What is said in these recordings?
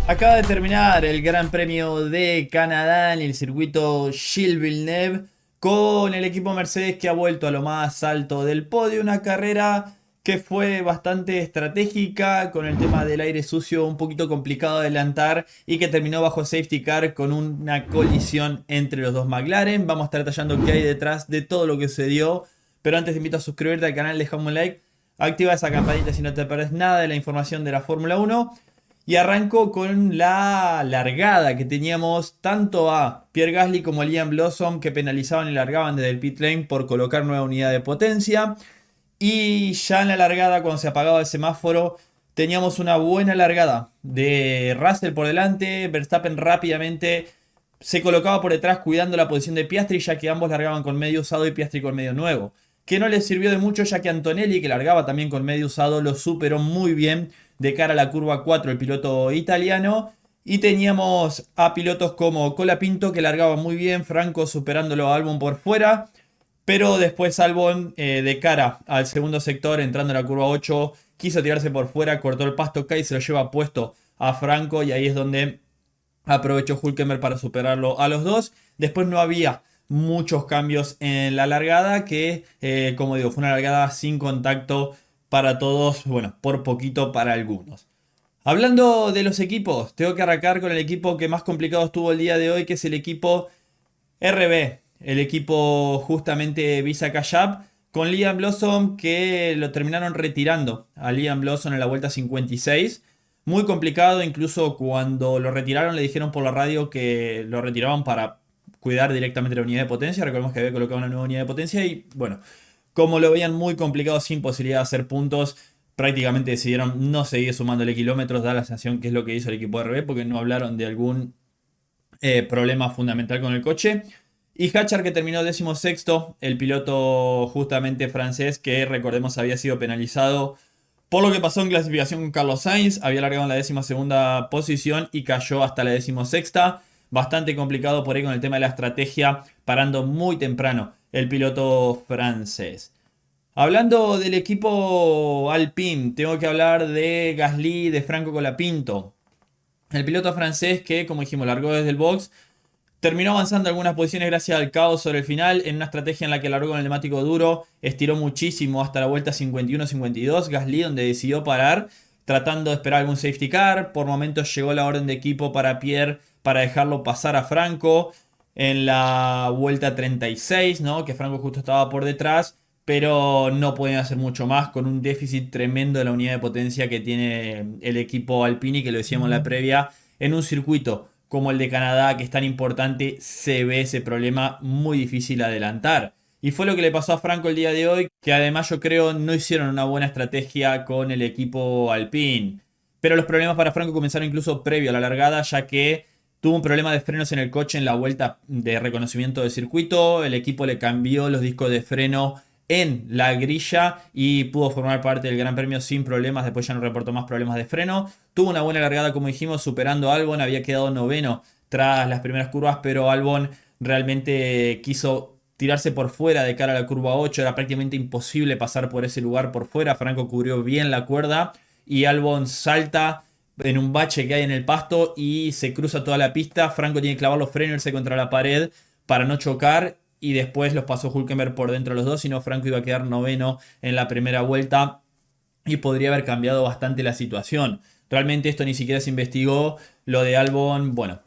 Acaba de terminar el Gran Premio de Canadá en el circuito Gilles Villeneuve con el equipo Mercedes que ha vuelto a lo más alto del podio. Una carrera que fue bastante estratégica con el tema del aire sucio, un poquito complicado de adelantar y que terminó bajo safety car con una colisión entre los dos McLaren. Vamos a estar detallando qué hay detrás de todo lo que sucedió. Pero antes te invito a suscribirte al canal, dejame un like, activa esa campanita si no te perdés nada de la información de la Fórmula 1. Y arrancó con la largada que teníamos tanto a Pierre Gasly como a Liam Lawson que penalizaban y largaban desde el pit lane por colocar nueva unidad de potencia. Y ya en la largada, cuando se apagaba el semáforo, teníamos una buena largada de Russell por delante. Verstappen rápidamente se colocaba por detrás cuidando la posición de Piastri, ya que ambos largaban con medio usado y Piastri con medio nuevo. Que no les sirvió de mucho, ya que Antonelli, que largaba también con medio usado, lo superó muy bien de cara a la curva 4 el piloto italiano. Y teníamos a pilotos como Colapinto, que largaba muy bien, Franco superándolo a Albon por fuera. Pero después Albon, de cara al segundo sector, entrando en la curva 8, quiso tirarse por fuera, cortó el pasto y se lo lleva puesto a Franco. Y ahí es donde aprovechó Hülkenberg para superarlo a los dos. Después no había muchos cambios en la largada, que como digo, fue una largada sin contacto para todos, bueno, por poquito para algunos. Hablando de los equipos, tengo que arrancar con el equipo que más complicado estuvo el día de hoy, que es el equipo RB, el equipo justamente Visa Cash App, con Liam Blossom que lo terminaron retirando a Liam Blossom en la vuelta 56. Muy complicado, incluso cuando lo retiraron le dijeron por la radio que lo retiraban para cuidar directamente la unidad de potencia. Recordemos que había colocado una nueva unidad de potencia y bueno, como lo veían muy complicado sin posibilidad de hacer puntos, prácticamente decidieron no seguir sumándole kilómetros, da la sensación que es lo que hizo el equipo de RB, porque no hablaron de algún problema fundamental con el coche. Y Hatchar que terminó 16º, el piloto justamente francés que recordemos había sido penalizado por lo que pasó en clasificación con Carlos Sainz, había largado en la 12ª posición y cayó hasta la 16ª. Bastante complicado por ahí con el tema de la estrategia, parando muy temprano el piloto francés. Hablando del equipo Alpine, tengo que hablar de Gasly, de Franco Colapinto. El piloto francés que, como dijimos, largó desde el box. Terminó avanzando algunas posiciones gracias al caos sobre el final, en una estrategia en la que largó con el neumático duro, estiró muchísimo hasta la vuelta 51-52, Gasly donde decidió parar, tratando de esperar algún safety car. Por momentos llegó la orden de equipo para Pierre para dejarlo pasar a Franco en la vuelta 36, ¿no? Que Franco justo estaba por detrás, pero no pueden hacer mucho más con un déficit tremendo de la unidad de potencia que tiene el equipo Alpini, que lo decíamos en la previa, en un circuito como el de Canadá, que es tan importante, se ve ese problema muy difícil de adelantar. Y fue lo que le pasó a Franco el día de hoy, que además yo creo no hicieron una buena estrategia con el equipo Alpine. Pero los problemas para Franco comenzaron incluso previo a la largada, ya que tuvo un problema de frenos en el coche en la vuelta de reconocimiento del circuito. El equipo le cambió los discos de freno en la grilla y pudo formar parte del Gran Premio sin problemas. Después ya no reportó más problemas de freno. Tuvo una buena largada, como dijimos, superando a Albon. Había quedado noveno tras las primeras curvas, pero Albon realmente quiso tirarse por fuera de cara a la curva 8. Era prácticamente imposible pasar por ese lugar por fuera. Franco cubrió bien la cuerda y Albon salta en un bache que hay en el pasto y se cruza toda la pista. Franco tiene que clavar los frenos, irse contra la pared para no chocar y después los pasó Hülkenberg por dentro de los dos, si no Franco iba a quedar noveno en la primera vuelta y podría haber cambiado bastante la situación. Realmente esto ni siquiera se investigó. Lo de Albon, bueno,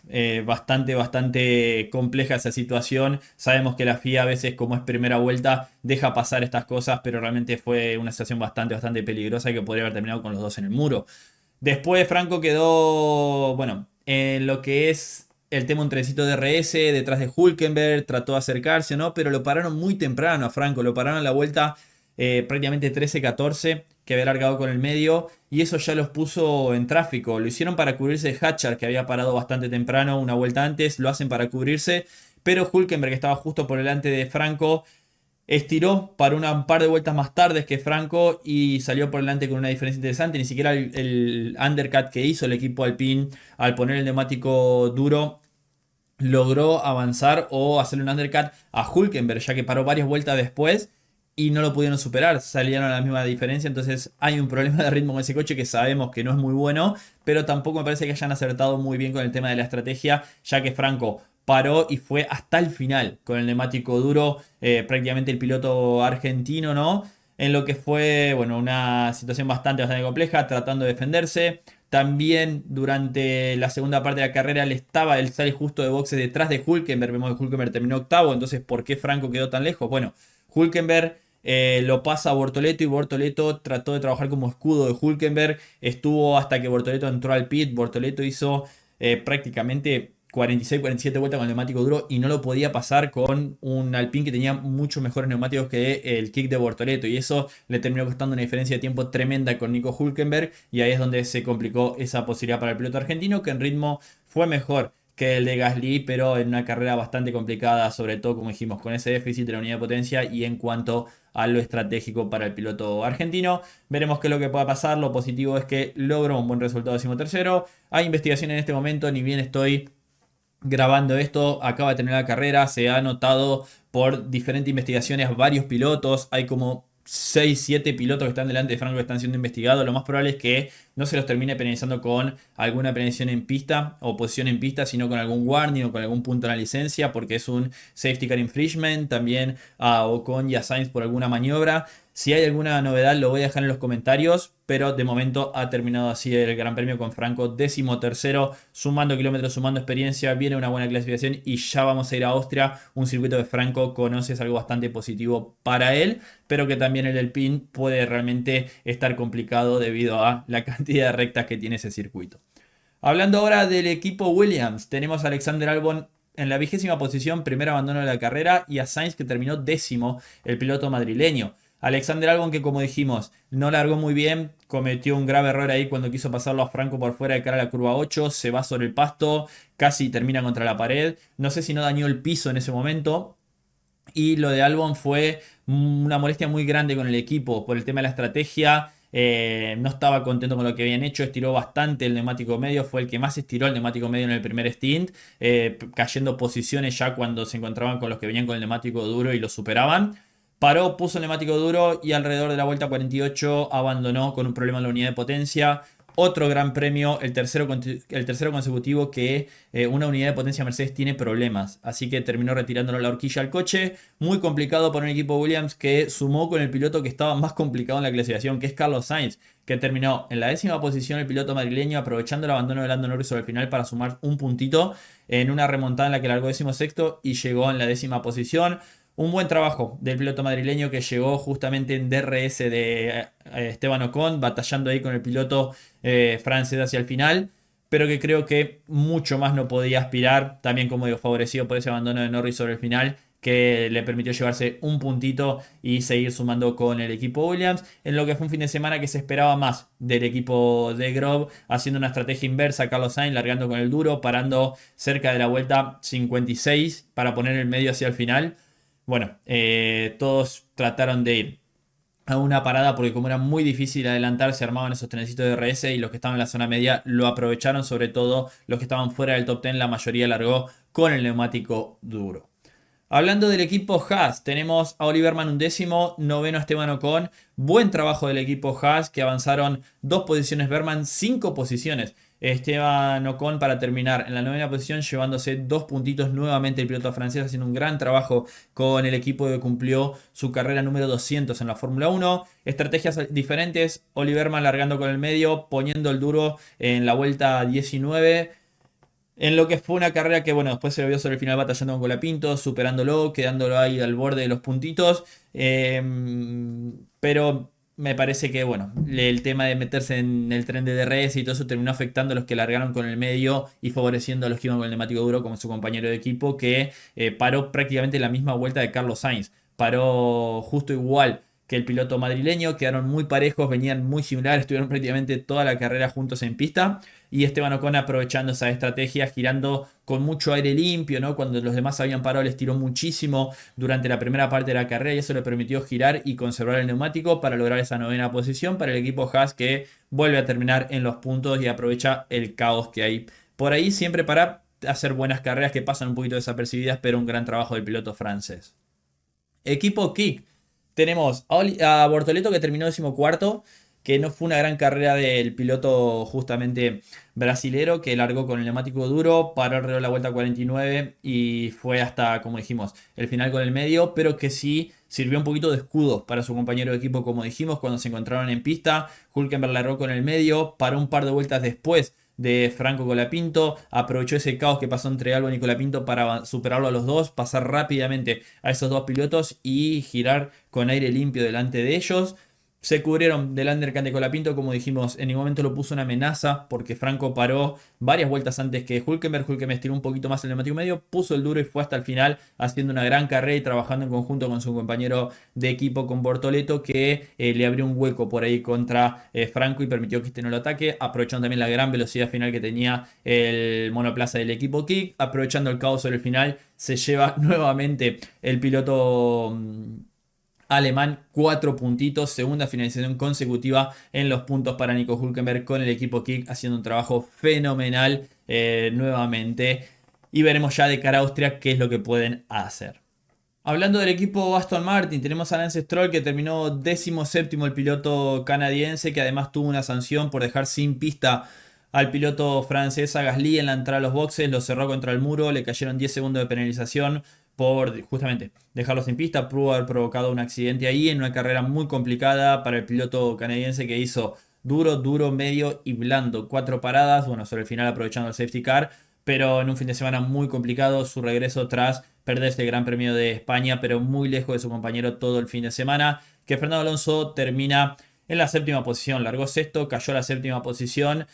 bastante compleja esa situación. Sabemos que la FIA a veces, como es primera vuelta, deja pasar estas cosas, pero realmente fue una situación bastante peligrosa que podría haber terminado con los dos en el muro. Después Franco quedó, bueno, en lo que es el tema un trencito de RS detrás de Hülkenberg, trató de acercarse, ¿no? Pero lo pararon muy temprano a Franco, lo pararon a la vuelta prácticamente 13-14, que había largado con el medio, y eso ya los puso en tráfico. Lo hicieron para cubrirse de Hatchar, que había parado bastante temprano, una vuelta antes, lo hacen para cubrirse, pero Hülkenberg, que estaba justo por delante de Franco, estiró para un par de vueltas más tarde que Franco y salió por delante con una diferencia interesante. Ni siquiera el undercut que hizo el equipo Alpine al poner el neumático duro logró avanzar o hacerle un undercut a Hülkenberg, ya que paró varias vueltas después y no lo pudieron superar, salieron a la misma diferencia, entonces hay un problema de ritmo con ese coche que sabemos que no es muy bueno, pero tampoco me parece que hayan acertado muy bien con el tema de la estrategia, ya que Franco paró y fue hasta el final con el neumático duro, prácticamente el piloto argentino, ¿no? En lo que fue, bueno, una situación bastante compleja, tratando de defenderse. También durante la segunda parte de la carrera él sale justo de boxe detrás de Hülkenberg. Vemos que Hülkenberg terminó octavo, entonces ¿por qué Franco quedó tan lejos? Bueno, Hülkenberg lo pasa a Bortoleto y Bortoleto trató de trabajar como escudo de Hülkenberg. Estuvo hasta que Bortoleto entró al pit. Bortoleto hizo prácticamente 46-47 vueltas con el neumático duro y no lo podía pasar con un Alpine que tenía muchos mejores neumáticos que el kick de Bortoleto, y eso le terminó costando una diferencia de tiempo tremenda con Nico Hülkenberg, y ahí es donde se complicó esa posibilidad para el piloto argentino, que en ritmo fue mejor que el de Gasly, pero en una carrera bastante complicada, sobre todo como dijimos, con ese déficit de la unidad de potencia y en cuanto a lo estratégico para el piloto argentino. Veremos qué es lo que pueda pasar. Lo positivo es que logró un buen resultado, 13º. Hay investigación en este momento, ni bien estoy grabando esto, acaba de tener la carrera, se ha notado por diferentes investigaciones varios pilotos, hay como 6 7 pilotos que están delante de Franco que están siendo investigados. Lo más probable es que no se los termine penalizando con alguna penalización en pista o posición en pista, sino con algún warning o con algún punto en la licencia, porque es un safety car infringement. También a Ocon y a Sainz por alguna maniobra. Si hay alguna novedad lo voy a dejar en los comentarios, pero de momento ha terminado así el Gran Premio con Franco 13º, sumando kilómetros, sumando experiencia, viene una buena clasificación y ya vamos a ir a Austria, un circuito de Franco conoce, es algo bastante positivo para él, pero que también el Alpine puede realmente estar complicado debido a la cantidad de rectas que tiene ese circuito. Hablando ahora del equipo Williams, tenemos a Alexander Albon en la 20ª posición, primer abandono de la carrera, y a Sainz que terminó 10º, el piloto madrileño. Alexander Albon, que como dijimos no largó muy bien, cometió un grave error ahí cuando quiso pasarlo a Franco por fuera de cara a la curva 8, se va sobre el pasto, casi termina contra la pared, no sé si no dañó el piso en ese momento. Y lo de Albon fue una molestia muy grande con el equipo por el tema de la estrategia. No estaba contento con lo que habían hecho, estiró bastante el neumático medio, fue el que más estiró el neumático medio en el primer stint, cayendo posiciones ya cuando se encontraban con los que venían con el neumático duro y lo superaban. Paró, puso el neumático duro y alrededor de la vuelta 48 abandonó con un problema en la unidad de potencia. Otro gran premio, el tercero consecutivo que una unidad de potencia Mercedes tiene problemas. Así que terminó retirándole la horquilla al coche. Muy complicado para un equipo Williams que sumó con el piloto que estaba más complicado en la clasificación, que es Carlos Sainz, que terminó en la 10ª posición el piloto madrileño, aprovechando el abandono de Lando Norris sobre el final para sumar un puntito en una remontada en la que largó 16º y llegó en la 10ª posición. Un buen trabajo del piloto madrileño que llegó justamente en DRS de Esteban Ocon, batallando ahí con el piloto francés hacia el final, pero que creo que mucho más no podía aspirar, también como digo, favorecido por ese abandono de Norris sobre el final, que le permitió llevarse un puntito y seguir sumando con el equipo Williams, en lo que fue un fin de semana que se esperaba más del equipo de Grove, haciendo una estrategia inversa, Carlos Sainz largando con el duro, parando cerca de la vuelta 56 para poner el medio hacia el final. Bueno, todos trataron de ir a una parada porque como era muy difícil adelantar, se armaban esos trenecitos de RS y los que estaban en la zona media lo aprovecharon, sobre todo los que estaban fuera del top 10, la mayoría largó con el neumático duro. Hablando del equipo Haas, tenemos a Oliver Mann 11º, noveno Esteban Ocon. Buen trabajo del equipo Haas, que avanzaron 2 posiciones Berman, 5 posiciones. Esteban Ocon para terminar en la 9ª posición, llevándose 2 puntitos nuevamente el piloto francés, haciendo un gran trabajo con el equipo que cumplió su carrera número 200 en la Fórmula 1. Estrategias diferentes, Oliver Mann largando con el medio, poniendo el duro en la vuelta 19. En lo que fue una carrera que, bueno, después se lo vio sobre el final batallando con Colapinto, superándolo, quedándolo ahí al borde de los puntitos. Pero me parece que, bueno, el tema de meterse en el tren de DRS y todo eso terminó afectando a los que largaron con el medio y favoreciendo a los que iban con el neumático duro, como su compañero de equipo, que paró prácticamente la misma vuelta de Carlos Sainz. Paró justo igual que el piloto madrileño, quedaron muy parejos, venían muy similares, estuvieron prácticamente toda la carrera juntos en pista. Y Esteban Ocon aprovechando esa estrategia, girando con mucho aire limpio, ¿no? Cuando los demás habían parado, les tiró muchísimo durante la primera parte de la carrera y eso le permitió girar y conservar el neumático para lograr esa 9ª posición para el equipo Haas, que vuelve a terminar en los puntos y aprovecha el caos que hay por ahí, siempre para hacer buenas carreras que pasan un poquito desapercibidas, pero un gran trabajo del piloto francés. Equipo Kick. Tenemos a Bortoleto que terminó 14º, que no fue una gran carrera del piloto justamente brasilero, que largó con el neumático duro, paró alrededor de la vuelta 49 y fue hasta, como dijimos, el final con el medio, pero que sí sirvió un poquito de escudo para su compañero de equipo, como dijimos, cuando se encontraron en pista. Hülkenberg largó con el medio, paró un par de vueltas después de Franco Colapinto, aprovechó ese caos que pasó entre Albon y Colapinto para superarlo a los dos, pasar rápidamente a esos dos pilotos y girar con aire limpio delante de ellos. Se cubrieron del undercut de Colapinto, como dijimos, en ningún momento lo puso una amenaza porque Franco paró varias vueltas antes que Hülkenberg. Hülkenberg estiró un poquito más el neumático medio, puso el duro y fue hasta el final haciendo una gran carrera y trabajando en conjunto con su compañero de equipo, con Bortoleto, que le abrió un hueco por ahí contra Franco y permitió que este no lo ataque, aprovechando también la gran velocidad final que tenía el monoplaza del equipo Kick, aprovechando el caos sobre el final, se lleva nuevamente el piloto alemán 4 puntitos, segunda finalización consecutiva en los puntos para Nico Hülkenberg con el equipo Kick, haciendo un trabajo fenomenal nuevamente. Y veremos ya de cara a Austria qué es lo que pueden hacer. Hablando del equipo Aston Martin, tenemos a Lance Stroll que terminó 17º, el piloto canadiense, que además tuvo una sanción por dejar sin pista al piloto francés, a Gasly, en la entrada a los boxes, lo cerró contra el muro, le cayeron 10 segundos de penalización por justamente dejarlo sin pista. Pudo haber provocado un accidente ahí en una carrera muy complicada para el piloto canadiense, que hizo duro, duro, medio y blando. 4 paradas, bueno, sobre el final aprovechando el safety car, pero en un fin de semana muy complicado, su regreso tras perderse el Gran Premio de España, pero muy lejos de su compañero todo el fin de semana, que Fernando Alonso termina en la séptima posición, largó sexto, cayó a la séptima posición,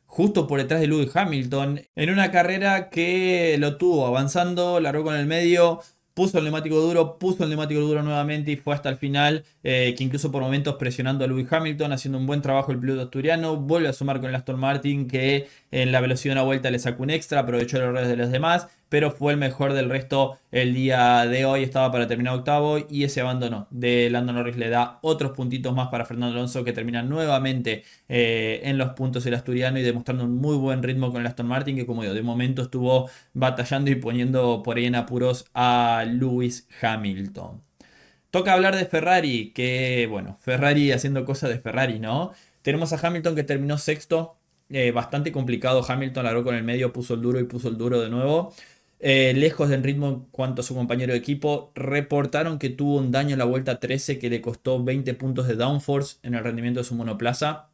justo por detrás de Lewis Hamilton, en una carrera que lo tuvo avanzando, largó con el medio, puso el neumático duro nuevamente y fue hasta el final, que incluso por momentos presionando a Lewis Hamilton, haciendo un buen trabajo el piloto asturiano, vuelve a sumar con el Aston Martin, que en la velocidad de una vuelta le sacó un extra, aprovechó los errores de los demás, pero fue el mejor del resto el día de hoy, estaba para terminar octavo y ese abandono de Lando Norris le da otros puntitos más para Fernando Alonso, que termina nuevamente en los puntos el asturiano y demostrando un muy buen ritmo con el Aston Martin, que como digo, de momento estuvo batallando y poniendo por ahí en apuros a Lewis Hamilton. Toca hablar de Ferrari, que bueno, Ferrari haciendo cosas de Ferrari, ¿no? Tenemos a Hamilton que terminó sexto, bastante complicado. Hamilton largó con el medio, puso el duro y puso el duro de nuevo. Lejos del ritmo en cuanto a su compañero de equipo, reportaron que tuvo un daño en la vuelta 13 que le costó 20 puntos de downforce en el rendimiento de su monoplaza.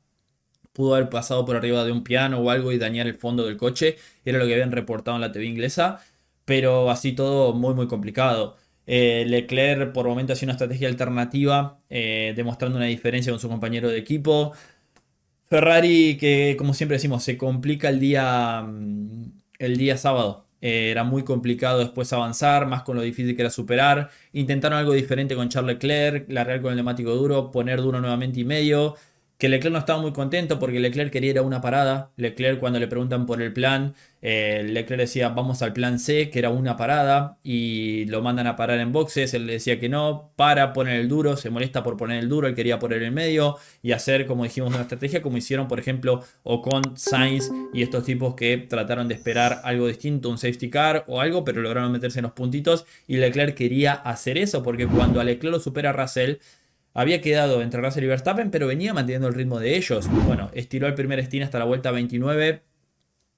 Pudo haber pasado por arriba de un piano o algo y dañar el fondo del coche, era lo que habían reportado en la TV inglesa, pero así todo muy muy complicado. Leclerc por momento hacía una estrategia alternativa, demostrando una diferencia con su compañero de equipo. Ferrari, que como siempre decimos, se complica el día sábado. Era muy complicado después avanzar, más con lo difícil que era superar. Intentaron algo diferente con Charles Leclerc, largar con el neumático duro, poner duro nuevamente y medio. Que Leclerc no estaba muy contento porque Leclerc quería ir a una parada. Leclerc, cuando le preguntan por el plan, Leclerc decía vamos al plan C, que era una parada, y lo mandan a parar en boxes. Él decía que no, para poner el duro, se molesta por poner el duro, él quería poner el medio y hacer, como dijimos, una estrategia como hicieron, por ejemplo, Ocon, Sainz y estos tipos que trataron de esperar algo distinto, un safety car o algo, pero lograron meterse en los puntitos. Y Leclerc quería hacer eso porque cuando a Leclerc lo supera Russell, había quedado entre Russell y Verstappen, pero venía manteniendo el ritmo de ellos. Bueno, estiró el primer stint hasta la vuelta 29.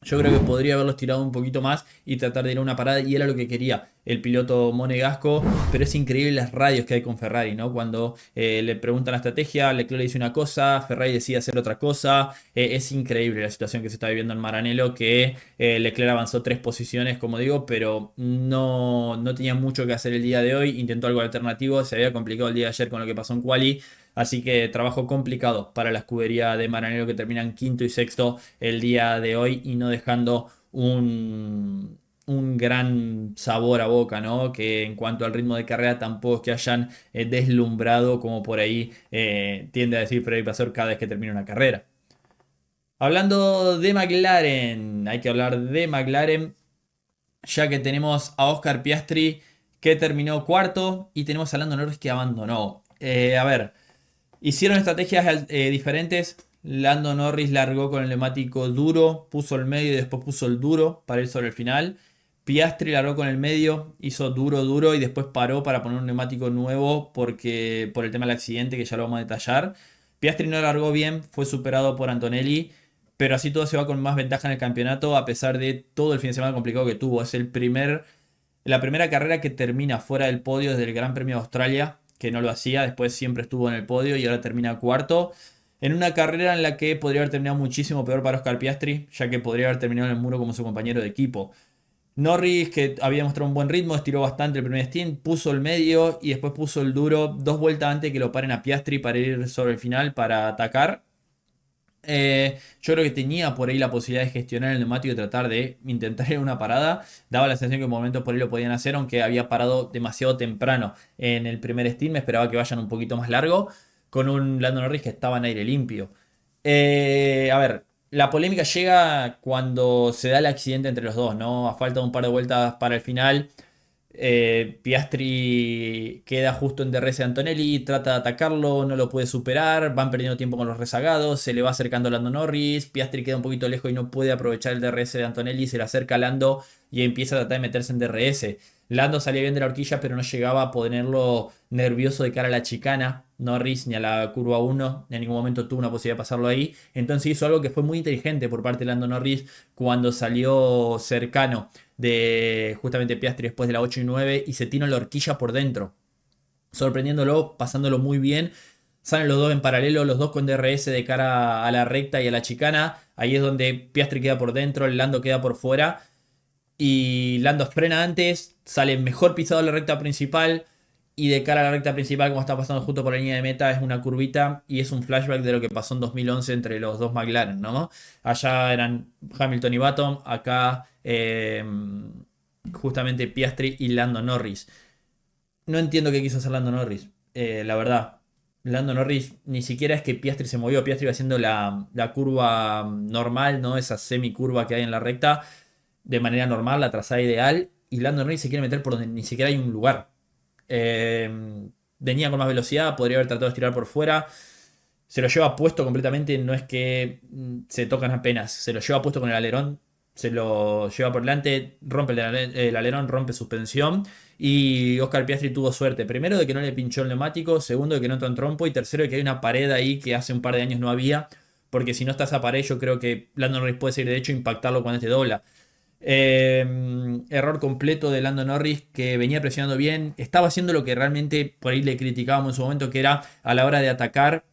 Yo creo que podría haberlos tirado un poquito más y tratar de ir a una parada, y era lo que quería el piloto monegasco. Pero es increíble las radios que hay con Ferrari, ¿no? Cuando le preguntan la estrategia, Leclerc le dice una cosa, Ferrari decide hacer otra cosa. Es increíble la situación que se está viviendo en Maranello, que Leclerc avanzó 3 posiciones, como digo, pero no tenía mucho que hacer el día de hoy. Intentó algo alternativo, se había complicado el día de ayer con lo que pasó en Quali. Así que trabajo complicado para la escudería de Maranello, que terminan quinto y sexto el día de hoy y no dejando un gran sabor a boca, ¿no? Que en cuanto al ritmo de carrera tampoco es que hayan deslumbrado, como por ahí tiende a decir Freddy Vasseur cada vez que termina una carrera. Hablando de McLaren, hay que hablar de McLaren, ya que tenemos a Oscar Piastri que terminó cuarto y tenemos a Lando Norris que abandonó. A ver. Hicieron estrategias diferentes. Lando Norris largó con el neumático duro, puso el medio y después puso el duro para ir sobre el final. Piastri largó con el medio, hizo duro, duro y después paró para poner un neumático nuevo por el tema del accidente que ya lo vamos a detallar. Piastri no largó bien, fue superado por Antonelli, pero así todo se va con más ventaja en el campeonato a pesar de todo el fin de semana complicado que tuvo. Es la primera carrera que termina fuera del podio desde el Gran Premio de Australia, que no lo hacía, después siempre estuvo en el podio y ahora termina cuarto. En una carrera en la que podría haber terminado muchísimo peor para Oscar Piastri, ya que podría haber terminado en el muro como su compañero de equipo. Norris, que había mostrado un buen ritmo, estiró bastante el primer stint, puso el medio y después puso el duro 2 vueltas antes que lo paren a Piastri para ir sobre el final para atacar. Yo creo que tenía por ahí la posibilidad de gestionar el neumático y tratar de intentar ir a una parada. Daba la sensación que en momentos por ahí lo podían hacer, aunque había parado demasiado temprano en el primer stint. Me esperaba que vayan un poquito más largo con un Lando Norris que estaba en aire limpio. A ver, la polémica llega cuando se da el accidente entre los dos, ¿no? A falta de un par de vueltas para el final. Piastri queda justo en DRS de Antonelli, trata de atacarlo, no lo puede superar, van perdiendo tiempo con los rezagados, se le va acercando Lando Norris, Piastri queda un poquito lejos y no puede aprovechar el DRS de Antonelli, se le acerca a Lando y empieza a tratar de meterse en DRS. Lando salía bien de la horquilla pero no llegaba a ponerlo nervioso de cara a la chicana, Norris ni a la curva 1, en ningún momento tuvo una posibilidad de pasarlo ahí, entonces hizo algo que fue muy inteligente por parte de Lando Norris cuando salió cercano de justamente Piastri después de la 8 y 9 y se tira la horquilla por dentro, sorprendiéndolo, pasándolo muy bien. Salen los dos en paralelo, los dos con DRS de cara a la recta y a la chicana. Ahí es donde Piastri queda por dentro, el Lando queda por fuera. Y Lando frena antes, sale mejor pisado a la recta principal. Y de cara a la recta principal, como está pasando justo por la línea de meta, es una curvita y es un flashback de lo que pasó en 2011 entre los dos McLaren, ¿no? Allá eran Hamilton y Button, acá justamente Piastri y Lando Norris. No entiendo qué quiso hacer Lando Norris, la verdad. Lando Norris ni siquiera es que Piastri se movió, Piastri iba haciendo la curva normal, ¿no? Esa semicurva que hay en la recta, de manera normal, la trazada ideal, y Lando Norris se quiere meter por donde ni siquiera hay un lugar. Venía con más velocidad, podría haber tratado de estirar por fuera. Se lo lleva puesto completamente, no es que se tocan apenas, se lo lleva puesto con el alerón, se lo lleva por delante, rompe el alerón, rompe suspensión. Y Oscar Piastri tuvo suerte, primero de que no le pinchó el neumático, segundo de que no entró en trompo y tercero de que hay una pared ahí que hace un par de años no había, porque si no está esa pared yo creo que Lando Norris puede seguir de hecho impactarlo cuando este dobla. Error completo de Lando Norris que venía presionando bien, estaba haciendo lo que realmente por ahí le criticábamos en su momento, que era a la hora de atacar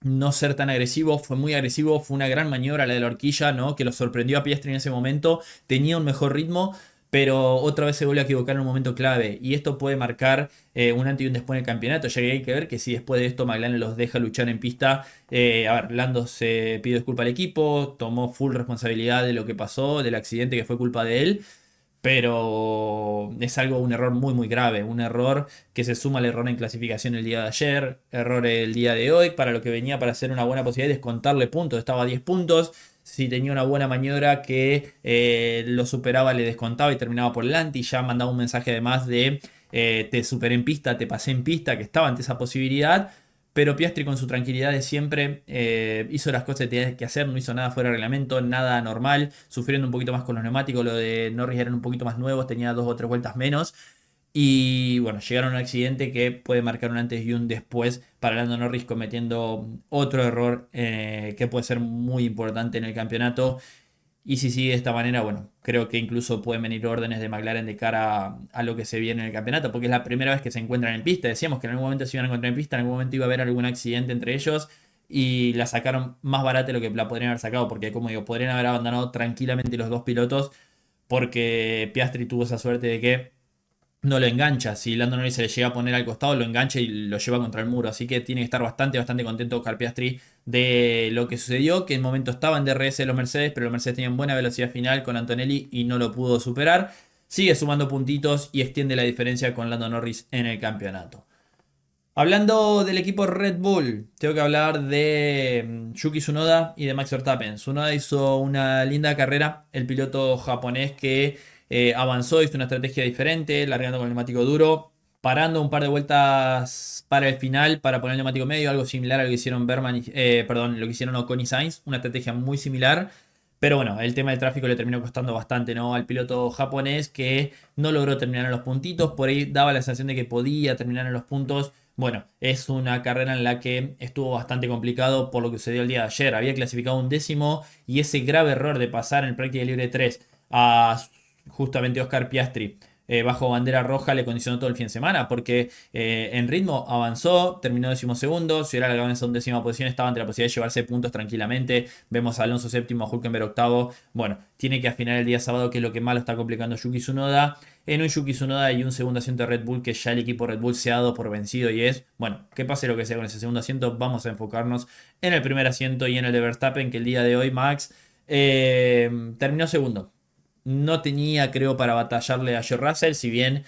no ser tan agresivo, fue muy agresivo, fue una gran maniobra la de la horquilla, ¿no? Que lo sorprendió a Piastri en ese momento, tenía un mejor ritmo, pero otra vez se vuelve a equivocar en un momento clave, y esto puede marcar un antes y un después en el campeonato, ya que hay que ver que si después de esto McLaren los deja luchar en pista, a ver, Lando se pidió disculpa al equipo, tomó full responsabilidad de lo que pasó, del accidente que fue culpa de él, pero es algo, un error muy muy grave, un error que se suma al error en clasificación el día de ayer, error el día de hoy, para lo que venía para hacer una buena posibilidad de descontarle puntos, estaba a 10 puntos, si tenía una buena maniobra que lo superaba le descontaba y terminaba por delante y ya mandaba un mensaje además de te superé en pista, te pasé en pista, que estaba ante esa posibilidad. Pero Piastri con su tranquilidad de siempre hizo las cosas que tenía que hacer, no hizo nada fuera de reglamento, nada anormal, sufriendo un poquito más con los neumáticos, lo de Norris eran un poquito más nuevos, tenía 2 o 3 vueltas menos. Y bueno, llegaron a un accidente que puede marcar un antes y un después para Lando Norris cometiendo otro error que puede ser muy importante en el campeonato. Y si sigue de esta manera, bueno, creo que incluso pueden venir órdenes de McLaren de cara a lo que se viene en el campeonato, porque es la primera vez que se encuentran en pista. Decíamos que en algún momento se iban a encontrar en pista, en algún momento iba a haber algún accidente entre ellos y la sacaron más barata de lo que la podrían haber sacado, porque como digo, podrían haber abandonado tranquilamente los dos pilotos, porque Piastri tuvo esa suerte de que no lo engancha. Si Lando Norris se le llega a poner al costado, lo engancha y lo lleva contra el muro. Así que tiene que estar bastante, bastante contento Oscar Piastri de lo que sucedió. Que en momento estaba en DRS de los Mercedes, pero los Mercedes tenían buena velocidad final con Antonelli y no lo pudo superar. Sigue sumando puntitos y extiende la diferencia con Lando Norris en el campeonato. Hablando del equipo Red Bull, tengo que hablar de Yuki Tsunoda y de Max Verstappen. Tsunoda hizo una linda carrera, el piloto japonés que avanzó, hizo una estrategia diferente, largando con el neumático duro, parando un par de vueltas para el final para poner el neumático medio, algo similar a lo que hicieron perdón, lo que hicieron Ocon y Sainz, una estrategia muy similar. Pero bueno, el tema del tráfico le terminó costando bastante, ¿no? Al piloto japonés que no logró terminar en los puntitos, por ahí daba la sensación de que podía terminar en los puntos. Bueno, es una carrera en la que estuvo bastante complicado por lo que sucedió el día de ayer. Había clasificado un décimo y ese grave error de pasar en el práctica libre 3 a justamente Oscar Piastri bajo bandera roja le condicionó todo el fin de semana porque en ritmo avanzó, terminó decimosegundo, si hubiera llegado en esa undécima posición estaba ante la posibilidad de llevarse puntos tranquilamente. Vemos a Alonso séptimo, a Hülkenberg octavo. Bueno, tiene que afinar el día sábado, que es lo que más lo está complicando Yuki Tsunoda. En un Yuki Tsunoda y un segundo asiento de Red Bull que ya el equipo Red Bull se ha dado por vencido y es, bueno, que pase lo que sea con ese segundo asiento, vamos a enfocarnos en el primer asiento y en el de Verstappen, que el día de hoy Max terminó segundo. No tenía, creo, para batallarle a George Russell, si bien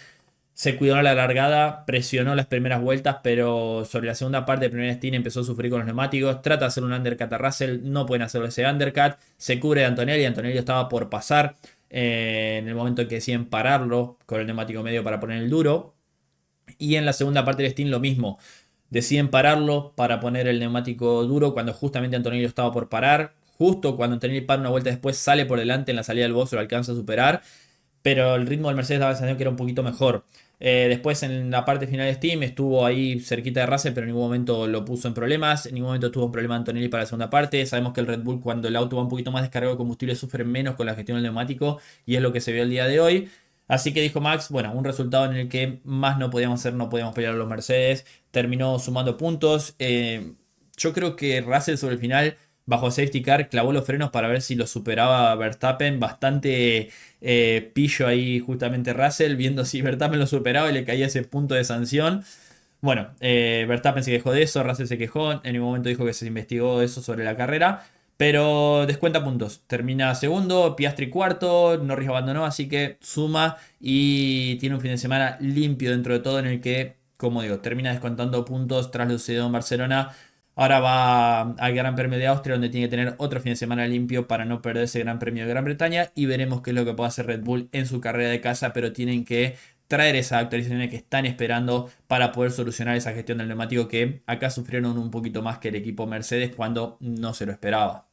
se cuidó a la largada, presionó las primeras vueltas, pero sobre la segunda parte del primer stint empezó a sufrir con los neumáticos. Trata de hacer un undercut a Russell, no pueden hacerle ese undercut. Se cubre de Antonelli, Antonelli estaba por pasar en el momento en que deciden pararlo con el neumático medio para poner el duro. Y en la segunda parte del stint lo mismo. Deciden pararlo para poner el neumático duro cuando justamente Antonelli estaba por parar. Justo cuando Antonelli para una vuelta después, sale por delante en la salida del box, lo alcanza a superar, pero el ritmo del Mercedes daba la sensación que era un poquito mejor. Después en la parte final de Steam estuvo ahí cerquita de Russell, pero en ningún momento lo puso en problemas, en ningún momento tuvo un problema Antonelli para la segunda parte. Sabemos que el Red Bull, cuando el auto va un poquito más descargado de combustible, sufre menos con la gestión del neumático y es lo que se vio el día de hoy. Así que dijo Max, bueno, un resultado en el que más no podíamos hacer, no podíamos pelear a los Mercedes. Terminó sumando puntos. Yo creo que Russell sobre el final, bajo safety car, clavó los frenos para ver si lo superaba Verstappen. Bastante pillo ahí justamente Russell, viendo si Verstappen lo superaba y le caía ese punto de sanción. Bueno, Verstappen se quejó de eso, Russell se quejó, en ningún momento dijo que se investigó eso sobre la carrera, pero descuenta puntos. Termina segundo, Piastri cuarto, Norris abandonó, así que suma y tiene un fin de semana limpio dentro de todo en el que, como digo, termina descontando puntos tras lo sucedido en Barcelona. Ahora va al Gran Premio de Austria, donde tiene que tener otro fin de semana limpio para no perder ese Gran Premio de Gran Bretaña. Y veremos qué es lo que puede hacer Red Bull en su carrera de casa, pero tienen que traer esas actualizaciones que están esperando para poder solucionar esa gestión del neumático que acá sufrieron un poquito más que el equipo Mercedes cuando no se lo esperaba.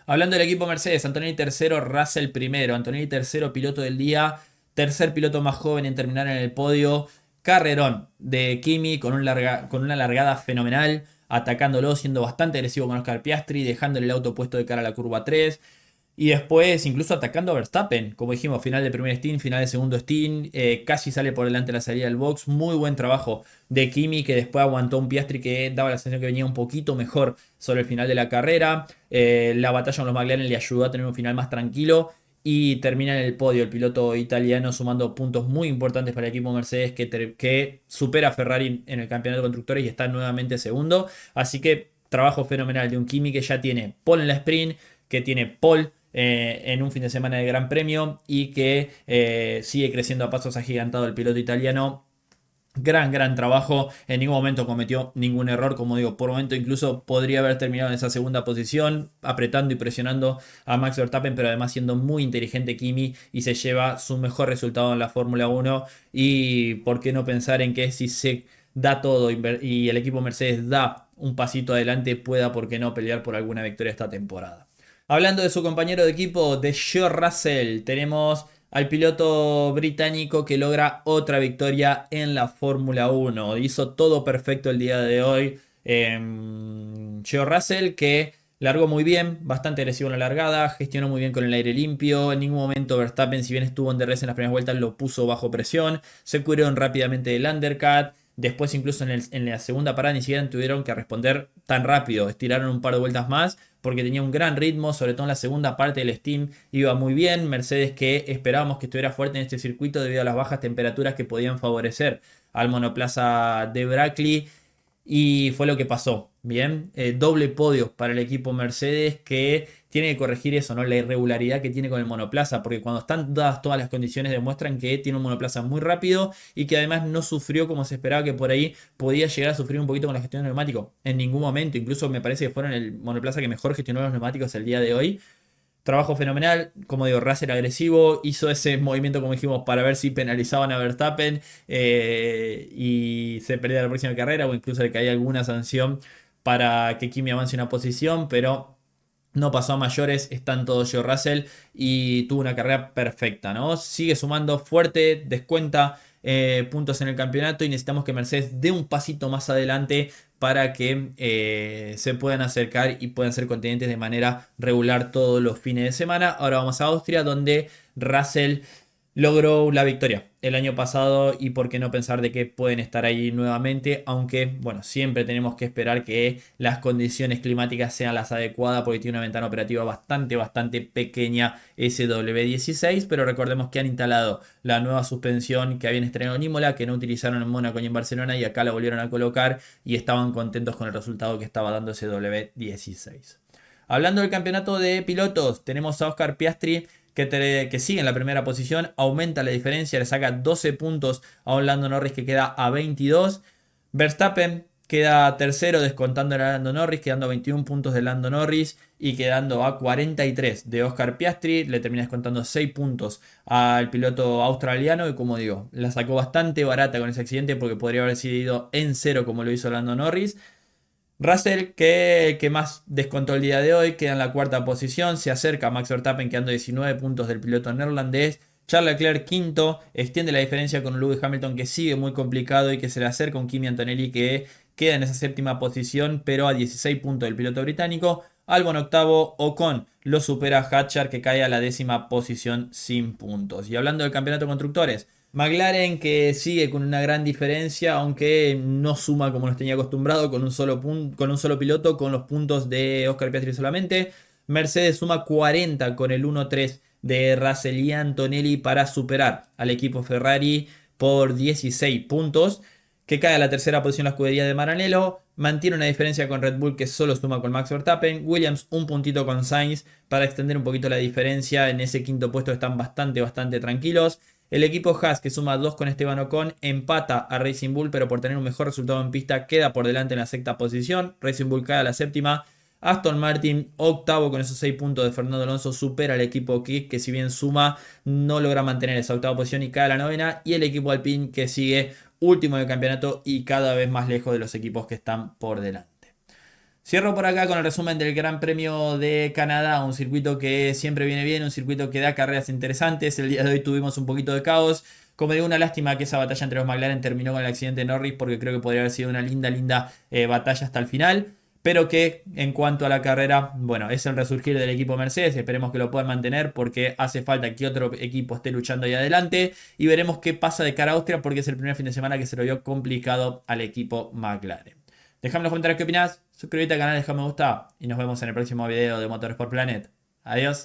Hablando del equipo Mercedes, Antonelli tercero, Russell primero. Antonelli tercero, piloto del día, tercer piloto más joven en terminar en el podio. Carrerón de Kimi con una largada fenomenal, atacándolo, siendo bastante agresivo con Oscar Piastri, dejándole el auto puesto de cara a la curva 3. Y después incluso atacando a Verstappen, como dijimos, final de primer stint, final de segundo stint, casi sale por delante la salida del box. Muy buen trabajo de Kimi, que después aguantó un Piastri que daba la sensación que venía un poquito mejor sobre el final de la carrera. La batalla con los McLaren le ayudó a tener un final más tranquilo y termina en el podio el piloto italiano sumando puntos muy importantes para el equipo Mercedes que supera a Ferrari en el campeonato de constructores y está nuevamente segundo. Así que trabajo fenomenal de un Kimi que ya tiene pole en la sprint, que tiene pole en un fin de semana de Gran Premio y que sigue creciendo a pasos agigantados el piloto italiano. Gran trabajo, en ningún momento cometió ningún error, como digo, por momento incluso podría haber terminado en esa segunda posición, apretando y presionando a Max Verstappen, pero además siendo muy inteligente Kimi y se lleva su mejor resultado en la Fórmula 1 y por qué no pensar en que si se da todo y el equipo Mercedes da un pasito adelante pueda, por qué no, pelear por alguna victoria esta temporada. Hablando de su compañero de equipo, de George Russell, tenemos al piloto británico que logra otra victoria en la Fórmula 1. Hizo todo perfecto el día de hoy. George Russell que largó muy bien, bastante agresivo en la largada, gestionó muy bien con el aire limpio. En ningún momento Verstappen, si bien estuvo en DRS en las primeras vueltas, lo puso bajo presión. Se cubrieron rápidamente del undercut. Después incluso en la segunda parada ni siquiera tuvieron que responder tan rápido. Estiraron un par de vueltas más porque tenía un gran ritmo, sobre todo en la segunda parte del Steam iba muy bien. Mercedes que esperábamos que estuviera fuerte en este circuito debido a las bajas temperaturas que podían favorecer al monoplaza de Brackley. Y fue lo que pasó. Bien, doble podio para el equipo Mercedes que tiene que corregir eso, ¿no? La irregularidad que tiene con el monoplaza, porque cuando están dadas todas las condiciones demuestran que tiene un monoplaza muy rápido y que además no sufrió como se esperaba, que por ahí podía llegar a sufrir un poquito con la gestión de neumáticos. En ningún momento, incluso me parece que fueron el monoplaza que mejor gestionó los neumáticos el día de hoy. Trabajo fenomenal, como digo, Russell agresivo, hizo ese movimiento como dijimos para ver si penalizaban a Verstappen y se perdía la próxima carrera o incluso le caía alguna sanción para que Kimi avance una posición, pero No pasó a mayores, está en todo George Russell y tuvo una carrera perfecta, ¿no? Sigue sumando fuerte, descuenta puntos en el campeonato y necesitamos que Mercedes dé un pasito más adelante para que se puedan acercar y puedan ser contendientes de manera regular todos los fines de semana. Ahora vamos a Austria, donde Russell logró la victoria el año pasado y por qué no pensar de que pueden estar ahí nuevamente, aunque bueno, siempre tenemos que esperar que las condiciones climáticas sean las adecuadas porque tiene una ventana operativa bastante pequeña SW16, pero recordemos que han instalado la nueva suspensión que habían estrenado en Imola, que no utilizaron en Mónaco y en Barcelona y acá la volvieron a colocar y estaban contentos con el resultado que estaba dando SW16. Hablando del campeonato de pilotos, tenemos a Oscar Piastri que sigue en la primera posición, aumenta la diferencia, le saca 12 puntos a un Lando Norris que queda a 22. Verstappen queda tercero descontando a Lando Norris, quedando 21 puntos de Lando Norris y quedando a 43 de Oscar Piastri. Le termina descontando 6 puntos al piloto australiano y como digo, la sacó bastante barata con ese accidente porque podría haber sido en cero como lo hizo Lando Norris. Russell, que más descontó el día de hoy, queda en la cuarta posición, se acerca a Max Verstappen quedando 19 puntos del piloto neerlandés. Charles Leclerc quinto, extiende la diferencia con Lewis Hamilton que sigue muy complicado y que se le acerca un Kimi Antonelli que queda en esa séptima posición pero a 16 puntos del piloto británico. Albon octavo, Ocon lo supera a Hadjar que cae a la décima posición sin puntos. Y hablando del campeonato de constructores, McLaren que sigue con una gran diferencia, aunque no suma como nos tenía acostumbrado con un solo, con un solo piloto, con los puntos de Oscar Piastri solamente. Mercedes suma 40 con el 1-3 de Russell y Antonelli para superar al equipo Ferrari por 16 puntos, que cae a la tercera posición la escudería de Maranello. Mantiene una diferencia con Red Bull que solo suma con Max Verstappen. Williams un puntito con Sainz para extender un poquito la diferencia. En ese quinto puesto están bastante tranquilos. El equipo Haas, que suma 2 con Esteban Ocon, empata a Racing Bull, pero por tener un mejor resultado en pista, queda por delante en la sexta posición. Racing Bull cae a la séptima. Aston Martin, octavo con esos 6 puntos de Fernando Alonso, supera al equipo Kick, que si bien suma, no logra mantener esa octava posición y cae a la novena. Y el equipo Alpine, que sigue último del campeonato y cada vez más lejos de los equipos que están por delante. Cierro por acá con el resumen del Gran Premio de Canadá, un circuito que siempre viene bien, un circuito que da carreras interesantes. El día de hoy tuvimos un poquito de caos. Como digo, una lástima que esa batalla entre los McLaren terminó con el accidente de Norris porque creo que podría haber sido una linda batalla hasta el final. Pero que en cuanto a la carrera, bueno, es el resurgir del equipo Mercedes. Esperemos que lo puedan mantener porque hace falta que otro equipo esté luchando ahí adelante. Y veremos qué pasa de cara a Austria porque es el primer fin de semana que se lo vio complicado al equipo McLaren. Déjame en los comentarios qué opinás, suscríbete al canal, déjame me gusta y nos vemos en el próximo video de Motorsport Planet. Adiós.